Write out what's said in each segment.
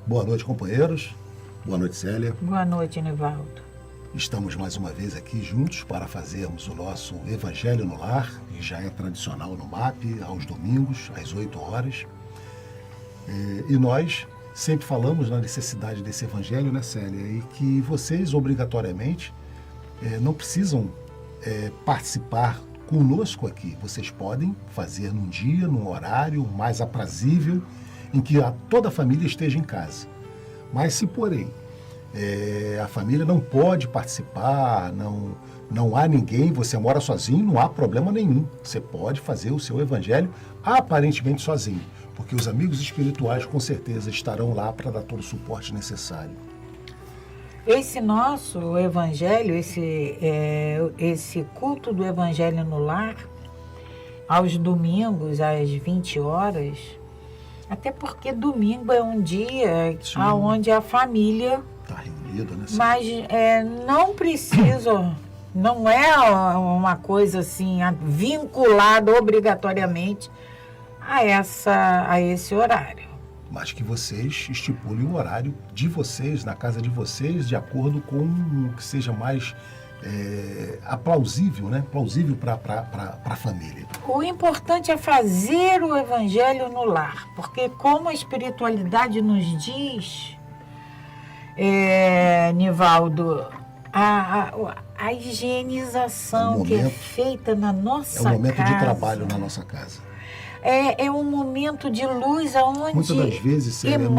Boa noite, companheiros. Boa noite, Célia. Boa noite, Nivaldo. Estamos mais uma vez aqui juntos para fazermos o nosso Evangelho no Lar, que já é tradicional no MAP, aos domingos, às 8 horas. E nós sempre falamos na necessidade desse Evangelho, né, Célia? E que vocês, obrigatoriamente, não precisam participar conosco aqui. Vocês podem fazer num dia, num horário mais aprazível, em que toda a família esteja em casa. Mas se, porém, a família não pode participar, não há ninguém, você mora sozinho, não há problema nenhum. Você pode fazer o seu evangelho aparentemente sozinho, porque os amigos espirituais com certeza estarão lá para dar todo o suporte necessário. Esse nosso evangelho, esse culto do evangelho no lar, aos domingos, às 20 horas, até porque domingo é um dia onde a família está reunida, né? Mas não precisa, não é uma coisa assim vinculada obrigatoriamente a esse horário. Mas que vocês estipulem o horário de vocês, na casa de vocês, de acordo com o que seja mais plausível, né? Plausível para a família. O importante é fazer o evangelho no lar, porque como a espiritualidade nos diz, Nivaldo, a higienização que é feita na nossa casa. É um momento de trabalho na nossa casa. É um momento de luz onde muitas das vezes, Célia,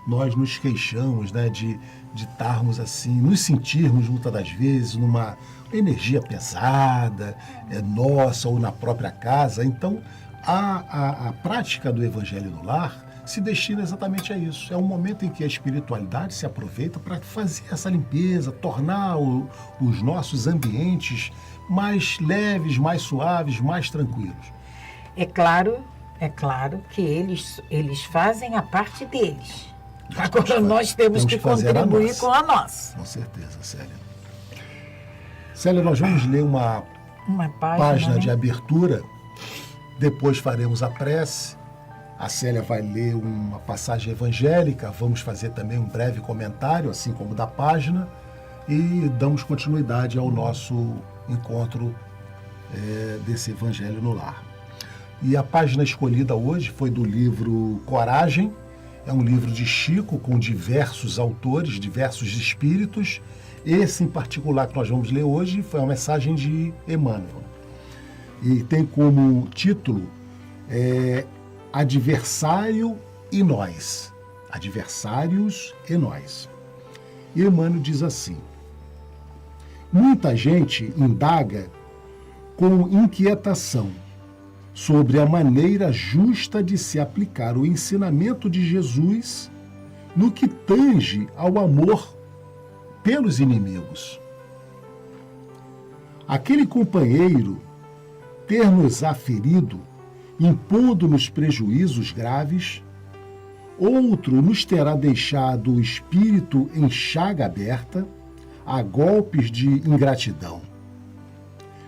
nós nos queixamos, né, de estarmos assim, nos sentirmos muitas das vezes numa energia pesada, nossa ou na própria casa. Então, a prática do Evangelho no Lar se destina exatamente a isso. É um momento em que a espiritualidade se aproveita para fazer essa limpeza, tornar os nossos ambientes mais leves, mais suaves, mais tranquilos. É claro que eles fazem a parte deles. Agora nós temos que contribuir com a nossa. Com certeza, Célia. Célia, nós vamos ler uma página, né, de abertura, depois faremos a prece, a Célia vai ler uma passagem evangélica, vamos fazer também um breve comentário, assim como da página, e damos continuidade ao nosso encontro desse Evangelho no Lar. E a página escolhida hoje foi do livro Coragem. É um livro de Chico com diversos autores, diversos espíritos. Esse em particular que nós vamos ler hoje foi uma mensagem de Emmanuel. E tem como título Adversário e Nós. Adversários e Nós. E Emmanuel diz assim: muita gente indaga com inquietação sobre a maneira justa de se aplicar o ensinamento de Jesus no que tange ao amor pelos inimigos. Aquele companheiro ter-nos-á ferido, impondo-nos prejuízos graves, outro nos terá deixado o espírito em chaga aberta a golpes de ingratidão.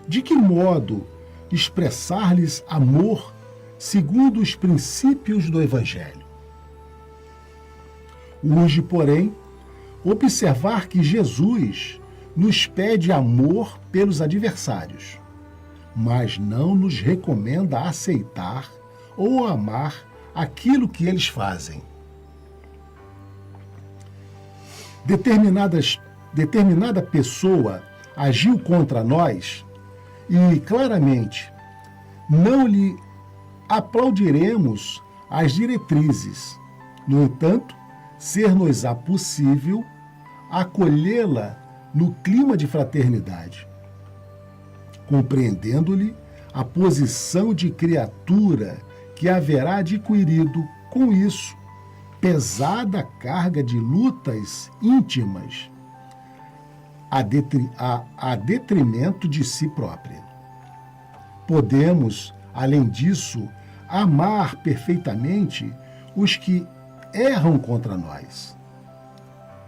De que modo expressar-lhes amor segundo os princípios do Evangelho? Urge, porém, observar que Jesus nos pede amor pelos adversários, mas não nos recomenda aceitar ou amar aquilo que eles fazem. Determinada pessoa agiu contra nós e, claramente, não lhe aplaudiremos as diretrizes. No entanto, ser-nos-á possível acolhê-la no clima de fraternidade, compreendendo-lhe a posição de criatura que haverá adquirido, com isso, pesada carga de lutas íntimas, a detrimento de si própria. Podemos, além disso, amar perfeitamente os que erram contra nós,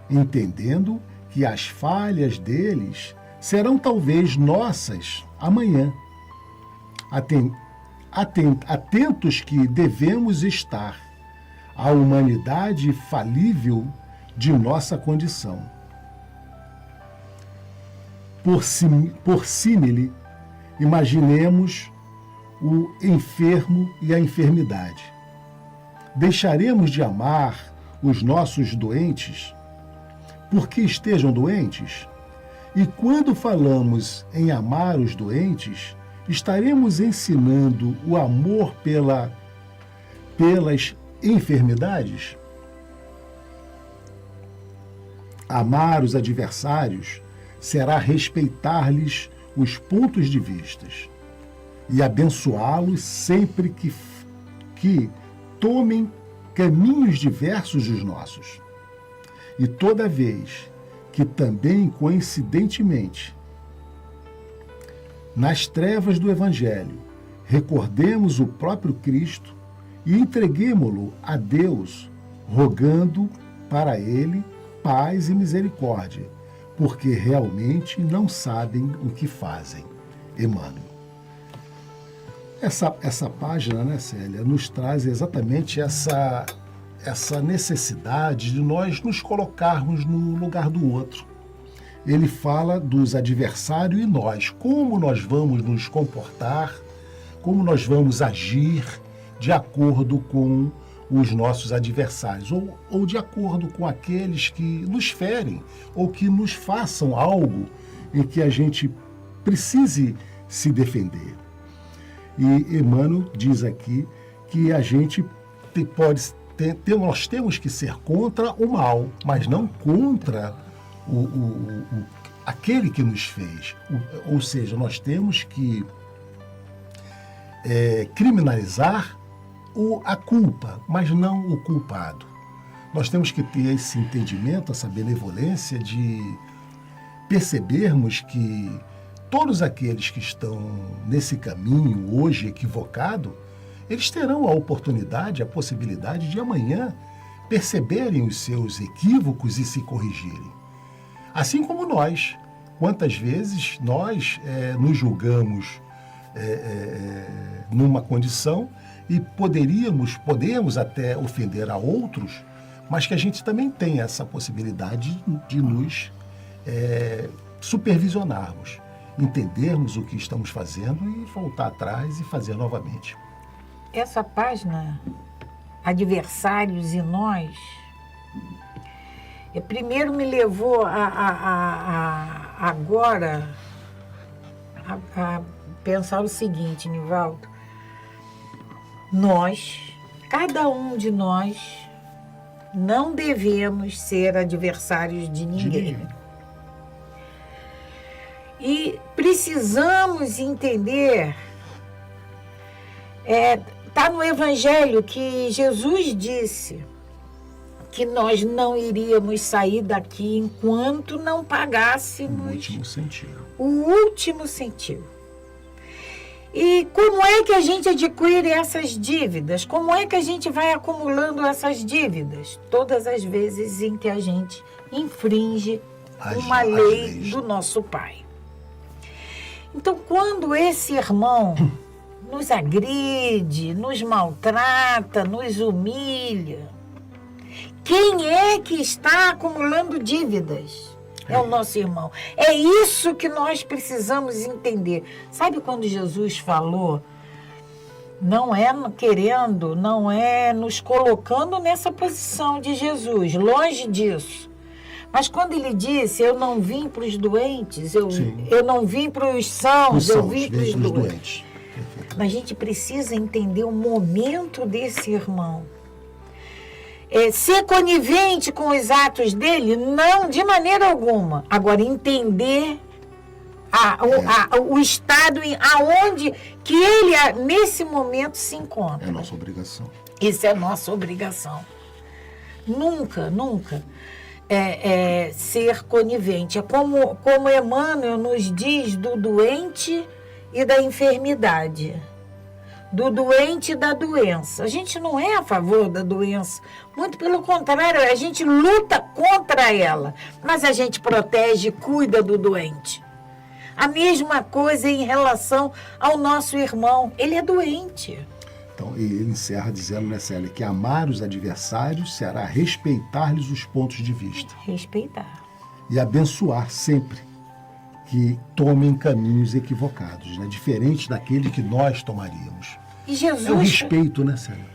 entendendo que as falhas deles serão talvez nossas amanhã. Atentos que devemos estar a humanidade falível de nossa condição. Por símile, imaginemos o enfermo e a enfermidade. Deixaremos de amar os nossos doentes porque estejam doentes? E quando falamos em amar os doentes, estaremos ensinando o amor pelas enfermidades? Amar os adversários será respeitar-lhes os pontos de vista e abençoá-los sempre que tomem caminhos diversos dos nossos. E toda vez que também, coincidentemente, nas trevas do Evangelho, recordemos o próprio Cristo e entreguemo-lo a Deus, rogando para ele paz e misericórdia, porque realmente não sabem o que fazem. Emmanuel. Essa página, né, Célia, nos traz exatamente essa necessidade de nós nos colocarmos no lugar do outro. Ele fala dos adversários e nós, como nós vamos nos comportar, como nós vamos agir de acordo com os nossos adversários, ou de acordo com aqueles que nos ferem, ou que nos façam algo em que a gente precise se defender. E Emmanuel diz aqui que a gente nós temos que ser contra o mal, mas não contra aquele que nos fez. Ou seja, nós temos que criminalizar a culpa, mas não o culpado. Nós temos que ter esse entendimento, essa benevolência de percebermos que todos aqueles que estão nesse caminho hoje equivocado, eles terão a oportunidade, a possibilidade de amanhã perceberem os seus equívocos e se corrigirem. Assim como nós. Quantas vezes nós nos julgamos numa condição e podemos até ofender a outros, mas que a gente também tem essa possibilidade de nos supervisionarmos, entendermos o que estamos fazendo e voltar atrás e fazer novamente. Essa página, Adversários e Nós, primeiro me levou agora a pensar o seguinte, Nivaldo. Nós, cada um de nós, não devemos ser adversários de ninguém. E precisamos entender, está no Evangelho que Jesus disse que nós não iríamos sair daqui enquanto não pagássemos o último centavo. E como é que a gente adquire essas dívidas? Como é que a gente vai acumulando essas dívidas? Todas as vezes em que a gente infringe uma lei do nosso Pai. Então, quando esse irmão nos agride, nos maltrata, nos humilha, quem é que está acumulando dívidas? É o nosso irmão. É isso que nós precisamos entender. Sabe quando Jesus falou, não é querendo, não é nos colocando nessa posição de Jesus, longe disso. Mas quando ele disse, eu não vim para os doentes, eu não vim para os sãos, eu vim para os doentes. Mas a gente precisa entender o momento desse irmão. Ser conivente com os atos dele? Não, de maneira alguma. Agora, entender o estado aonde que ele, nesse momento, se encontra. É nossa obrigação. Isso é nossa obrigação. Nunca ser conivente. É como Emmanuel nos diz do doente e da enfermidade. Do doente e da doença. A gente não é a favor da doença. Muito pelo contrário, a gente luta contra ela. Mas a gente protege e cuida do doente. A mesma coisa em relação ao nosso irmão. Ele é doente. Então, ele encerra dizendo, né, Célia, que amar os adversários será respeitar-lhes os pontos de vista. Respeitar. E abençoar sempre que tomem caminhos equivocados, né? Diferente daquele que nós tomaríamos. E Jesus... É o respeito, né, Célia?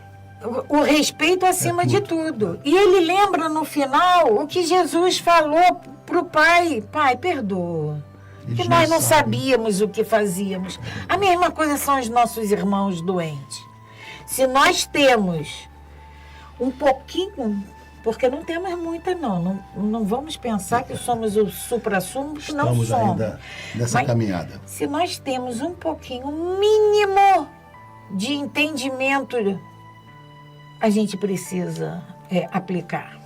O respeito acima de tudo. E ele lembra no final o que Jesus falou para o Pai. Pai, perdoa. Que nós não sabíamos o que fazíamos. A mesma coisa são os nossos irmãos doentes. Se nós temos um pouquinho, porque não temos muita não vamos pensar que somos o supra-sumo, que não somos. Estamos ainda nessa caminhada. Se nós temos um pouquinho, um mínimo de entendimento, a gente precisa aplicar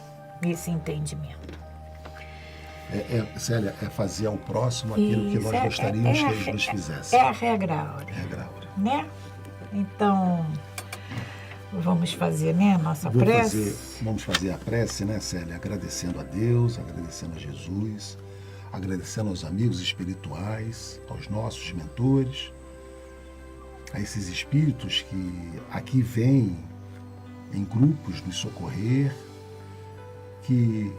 esse entendimento. Célia, é fazer ao próximo aquilo que nós gostaríamos que eles nos fizessem. É a regra áurea. Regra áurea. Né? Então, vamos fazer, né, a nossa prece? Vamos fazer a prece, né, Célia? Agradecendo a Deus, agradecendo a Jesus, agradecendo aos amigos espirituais, aos nossos mentores, a esses espíritos que aqui vêm em grupos nos socorrer, que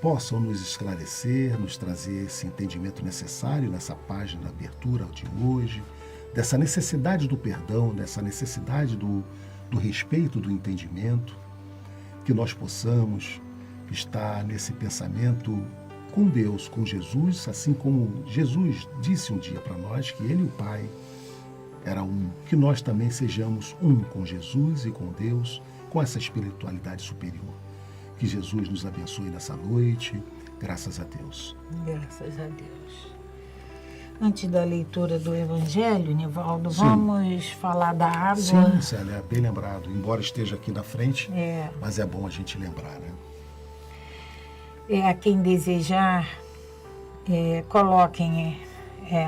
possam nos esclarecer, nos trazer esse entendimento necessário nessa página da abertura de hoje, dessa necessidade do perdão, dessa necessidade do respeito, do entendimento, que nós possamos estar nesse pensamento com Deus, com Jesus, assim como Jesus disse um dia para nós que Ele e o Pai era um, que nós também sejamos um com Jesus e com Deus, com essa espiritualidade superior. Que Jesus nos abençoe nessa noite, graças a Deus. Graças a Deus. Antes da leitura do Evangelho, Nivaldo, Sim. Vamos falar da água. Sim, Célia, bem lembrado. Embora esteja aqui na frente, mas é bom a gente lembrar, né? A quem desejar, coloquem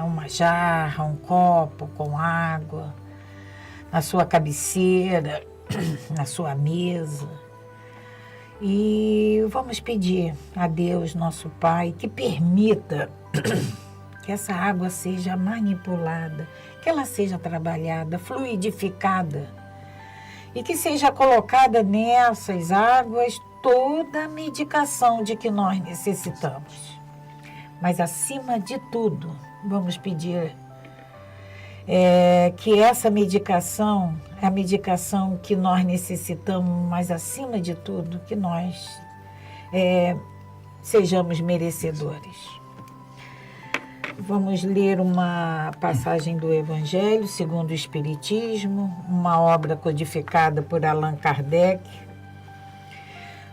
uma jarra, um copo com água na sua cabeceira, na sua mesa. E vamos pedir a Deus, nosso Pai, que permita que essa água seja manipulada, que ela seja trabalhada, fluidificada e que seja colocada nessas águas toda a medicação de que nós necessitamos. Mas, acima de tudo, vamos pedir que essa medicação, a medicação que nós necessitamos, mas, acima de tudo, que nós sejamos merecedores. Vamos ler uma passagem do Evangelho segundo o Espiritismo, uma obra codificada por Allan Kardec.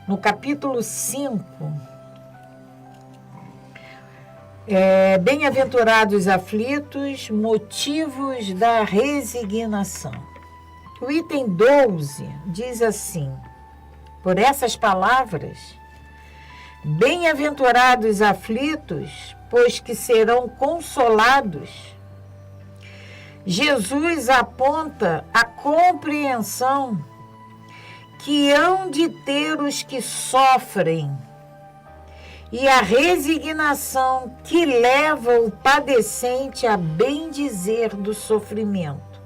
No capítulo 5, bem-aventurados os aflitos, motivos da resignação. O item 12 diz assim: por essas palavras, bem-aventurados os aflitos, pois que serão consolados. Jesus aponta a compreensão que hão de ter os que sofrem e a resignação que leva o padecente a bendizer do sofrimento,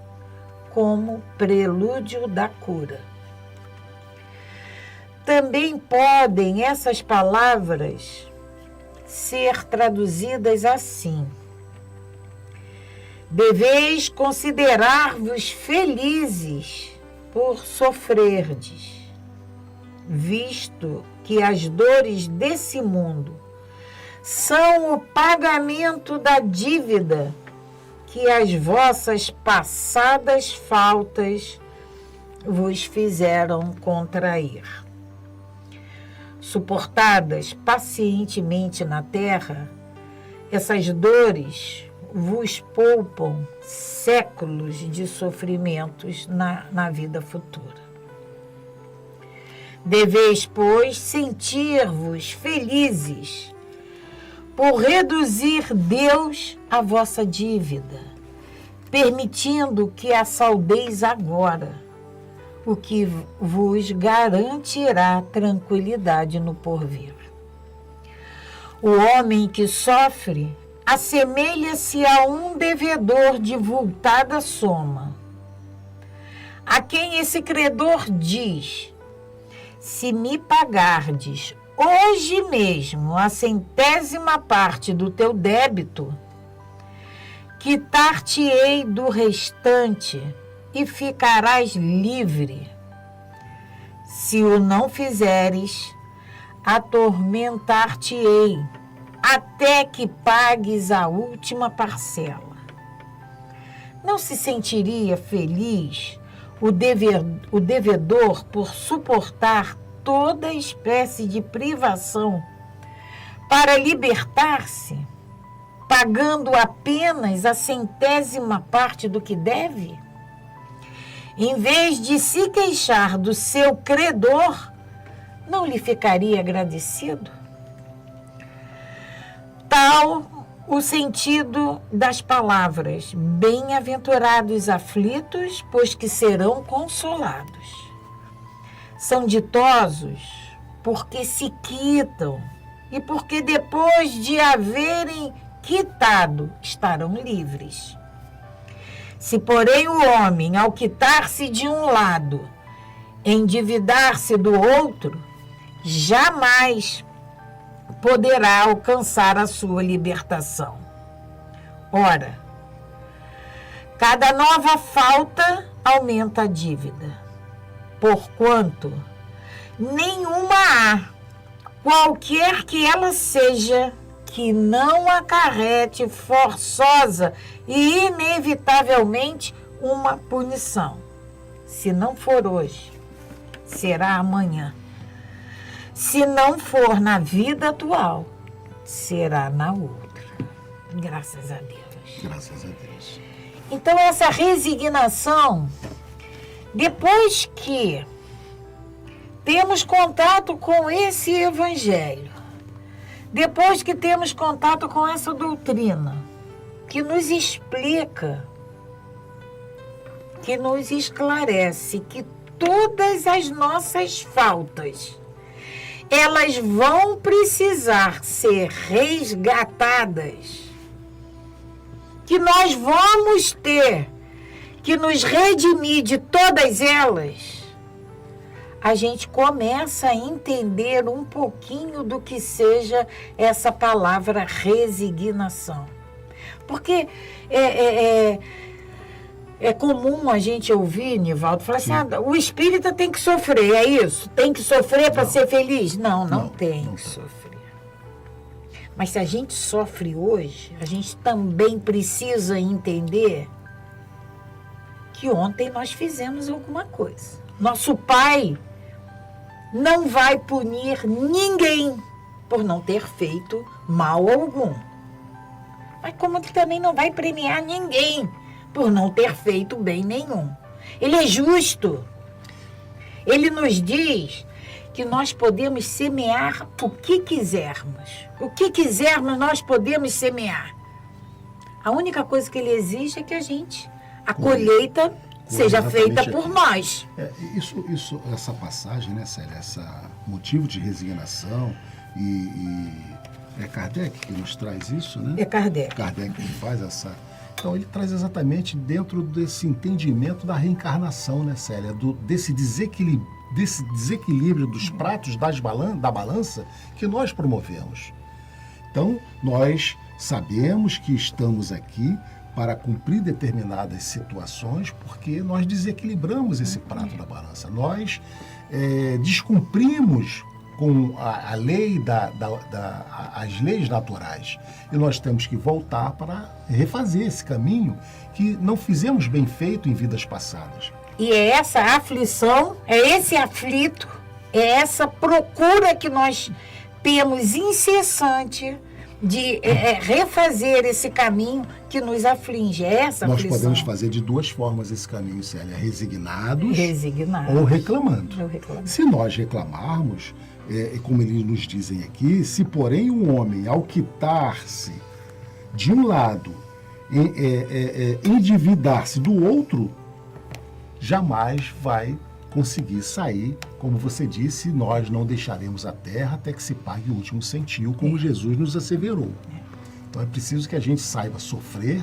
como prelúdio da cura. Também podem essas palavras ser traduzidas assim: deveis considerar-vos felizes por sofrerdes, visto que as dores desse mundo são o pagamento da dívida que as vossas passadas faltas vos fizeram contrair. Suportadas pacientemente na terra, essas dores vos poupam séculos de sofrimentos na vida futura. Deveis, pois, sentir-vos felizes por reduzir Deus a vossa dívida, permitindo que a saldeis agora, o que vos garantirá tranquilidade no porvir. O homem que sofre assemelha-se a um devedor de vultada soma. a quem esse credor diz: se me pagardes hoje mesmo a 100ª parte do teu débito, quitar-te-ei do restante e ficarás livre. Se o não fizeres, atormentar-te-ei até que pagues a última parcela. Não se sentiria feliz o devedor por suportar toda espécie de privação para libertar-se, pagando apenas a 100ª parte do que deve? Em vez de se queixar do seu credor, não lhe ficaria agradecido? Tal o sentido das palavras: bem-aventurados aflitos, pois que serão consolados. São ditosos porque se quitam e porque depois de haverem quitado estarão livres. Se, porém, o homem, ao quitar-se de um lado, endividar-se do outro, jamais poderá alcançar a sua libertação. Ora, cada nova falta aumenta a dívida, porquanto nenhuma há, qualquer que ela seja, que não acarrete forçosa e inevitavelmente uma punição. Se não for hoje, será amanhã. Se não for na vida atual, será na outra. Graças a Deus. Graças a Deus. Então, essa resignação, depois que temos contato com esse evangelho, depois que temos contato com essa doutrina, que nos explica, que nos esclarece que todas as nossas faltas, elas vão precisar ser resgatadas, que nós vamos ter que nos redimir de todas elas, a gente começa a entender um pouquinho do que seja essa palavra resignação. Porque é comum a gente ouvir, Nivaldo, falar assim: o espírita tem que sofrer, é isso? Tem que sofrer para ser feliz? Não tem que sofrer. Mas se a gente sofre hoje, a gente também precisa entender que ontem nós fizemos alguma coisa. Nosso Pai não vai punir ninguém por não ter feito mal algum. Mas como ele também não vai premiar ninguém por não ter feito bem nenhum. Ele é justo. Ele nos diz que nós podemos semear o que quisermos. O que quisermos nós podemos semear. A única coisa que ele exige é que a colheita seja feita por nós. Essa passagem, né, Célia, esse motivo de resignação e é Kardec que nos traz isso, né? É Kardec. Kardec que faz essa... Então, ele traz exatamente dentro desse entendimento da reencarnação, né, Célia? Desse desequilíbrio dos pratos da balança que nós promovemos. Então, nós sabemos que estamos aqui para cumprir determinadas situações, porque nós desequilibramos esse prato da balança. Nós descumprimos com a lei as leis naturais. E nós temos que voltar para refazer esse caminho que não fizemos bem feito em vidas passadas. E é essa aflição, é esse aflito, é essa procura que nós temos incessante de refazer esse caminho que nos aflige. É essa nós aflição. Podemos fazer de duas formas esse caminho, Célia: resignados ou reclamando. Se nós reclamarmos, como eles nos dizem aqui, se porém um homem, ao quitar-se de um lado, endividar-se do outro, jamais vai conseguir sair. Como você disse, nós não deixaremos a terra até que se pague o último centil, como Jesus nos asseverou. Então é preciso que a gente saiba sofrer,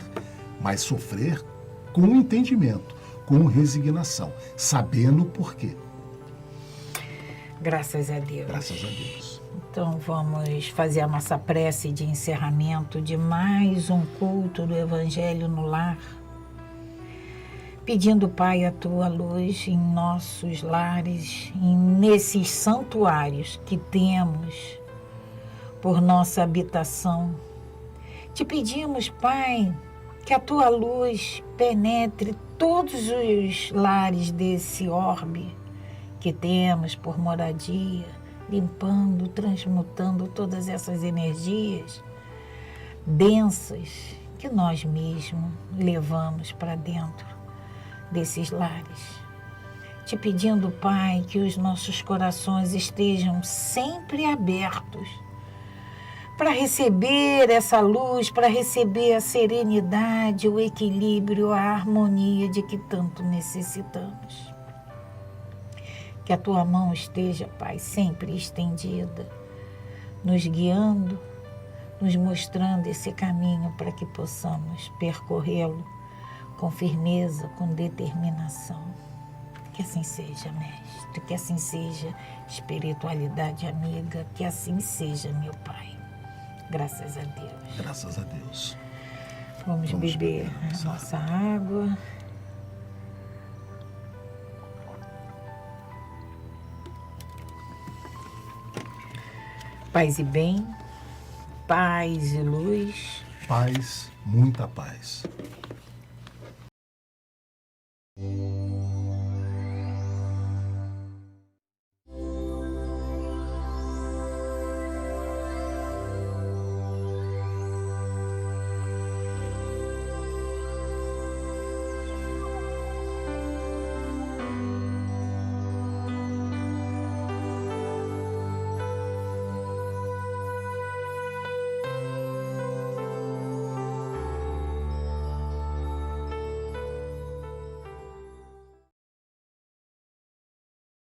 mas sofrer com entendimento, com resignação, sabendo o porquê. Graças a Deus. Graças a Deus. Então vamos fazer a nossa prece de encerramento de mais um culto do Evangelho no Lar. Pedindo, Pai, a Tua luz em nossos lares, nesses santuários que temos por nossa habitação. Te pedimos, Pai, que a Tua luz penetre todos os lares desse orbe que temos por moradia, limpando, transmutando todas essas energias densas que nós mesmos levamos para dentro desses lares. Te pedindo, Pai, que os nossos corações estejam sempre abertos para receber essa luz, para receber a serenidade, o equilíbrio, a harmonia de que tanto necessitamos. Que a Tua mão esteja, Pai, sempre estendida, nos guiando, nos mostrando esse caminho para que possamos percorrê-lo com firmeza, com determinação. Que assim seja, Mestre, que assim seja, espiritualidade amiga, que assim seja, meu Pai. Graças a Deus. Graças a Deus. Vamos beber a nossa água. Paz e bem, paz e luz. Paz, muita paz.